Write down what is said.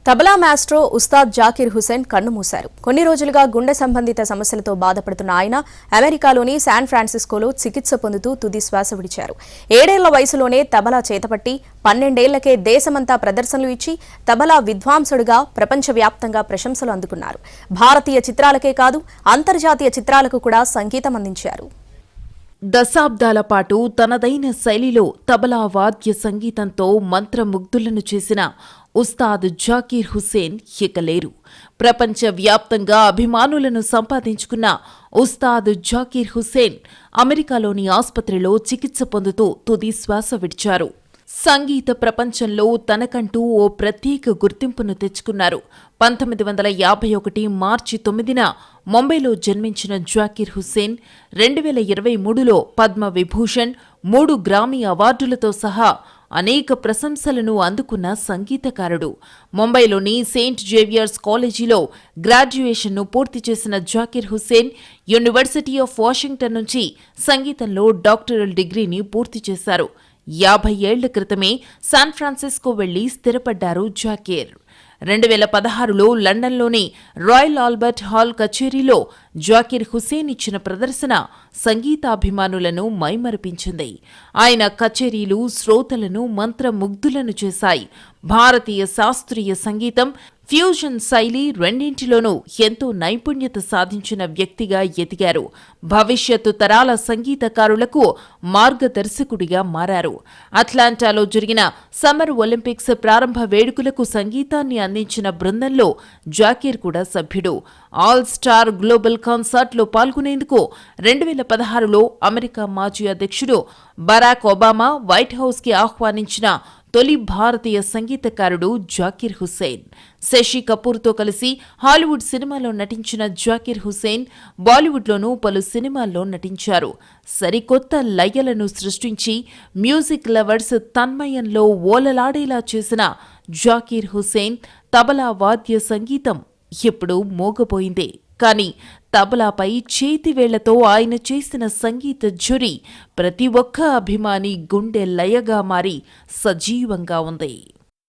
Tabla maestro Ustaad Zakir Hussain కన్నుమూశారు. కొన్ని రోజులుగా గుండె సంబంధిత సమస్యలతో బాధపడుతున్న ఆయన అమెరికాలోని శాన్ ఫ్రాన్సిస్కోలో చికిత్స పొందుతూ తుది శ్వాస విడిచారు. 7 ఏళ్ల వయసులోనే తబలా చేతపట్టి 12 ఏళ్లకే దేశమంతా ప్రదర్శనలు ఇచ్చి తబలా విద్వాంసుడిగా ప్రపంచవ్యాప్తంగా ప్రశంసలు అందుకున్నారు. భారతీయ చిత్రాలకే కాదు అంతర్జాతీయ చిత్రాలకు కూడా సంగీతం అందించారు. దశాబ్దాల పాటు తనదైన శైలిలో తబలా వాద్య సంగీతంతో మంత్రముగ్ధులను చేసిన ఉస్తాద్ జాకీర్ హుసేన్ ఇక లేరు. ప్రపంచవ్యాప్తంగా అభిమానులను సంపాదించుకున్న ఉస్తాద్ జాకీర్ హుసేన్ అమెరికాలోని ఆసుపత్రిలో చికిత్స పొందుతూ తుది శ్వాస విడిచారు. సంగీత ప్రపంచంలో తనకంటూ ఓ ప్రత్యేక గుర్తింపును తెచ్చుకున్నారు. 1951 మార్చి 9న ముంబైలో జన్మించిన జాకీర్ హుసేన్ 2023లో పద్మవిభూషణ్, 3 గ్రామీ అవార్డులతో సహా అనేక ప్రశంసలను అందుకున్న సంగీతకారుడు. ముంబైలోని సెయింట్ జేవియర్స్ కాలేజీలో గ్రాడ్యుయేషన్ను పూర్తి చేసిన Zakir Hussain university of Washington నుంచి సంగీతంలో డాక్టరల్ డిగ్రీని పూర్తి చేశారు. 50 ఏళ్ల క్రితమే శాన్ ఫ్రాన్సిస్కో వెళ్లి స్థిరపడ్డారు జాకీర్. 2016లో లండన్లోని రాయల్ ఆల్బర్ట్ హాల్ కచేరీలో జాకీర్ హుసేన్ ఇచ్చిన ప్రదర్శన సంగీతాభిమానులను మైమరిపించింది. ఆయన కచేరీలు శ్రోతలను మంత్రముగ్ధులను చేశాయి. భారతీయ శాస్త్రీయ సంగీతం, ఫ్యూజన్ శైలి రెండింటిలోనూ ఎంతో నైపుణ్యత సాధించిన వ్యక్తిగా ఎదిగారు. భవిష్యత్తు తరాల సంగీతకారులకు మార్గదర్శకుడిగా మారారు. అట్లాంటాలో జరిగిన సమ్మర్ ఒలింపిక్స్ ప్రారంభ వేడుకలకు సంగీతాన్ని అందించిన బృందంలో జాకీర్ కూడా సభ్యుడు. ఆల్ స్టార్ గ్లోబల్ కాన్సర్ట్లో పాల్గొనేందుకు 2016లో అమెరికా మాజీ అధ్యక్షుడు బరాక్ ఒబామా వైట్ హౌస్కి ఆహ్వానించిన తొలి భారతీయ సంగీతకారుడు జాకీర్ హుసేన్. శశి కపూర్తో కలిసి హాలీవుడ్ సినిమాలో నటించిన జాకీర్ హుసేన్ బాలీవుడ్లోనూ పలు సినిమాల్లో నటించారు. సరికొత్త లయలను సృష్టించి మ్యూజిక్ లవర్స్ తన్మయంలో ఓలలాడేలా చేసిన జాకీర్ హుసేన్ తబలా వాద్య సంగీతం ఇప్పుడు మోగపోయిందే. కానీ తబలాపై చేతివేళ్లతో ఆయన చేసిన సంగీత ఝురి ప్రతి ఒక్క అభిమాని గుండె లయగా మారి సజీవంగా ఉంది.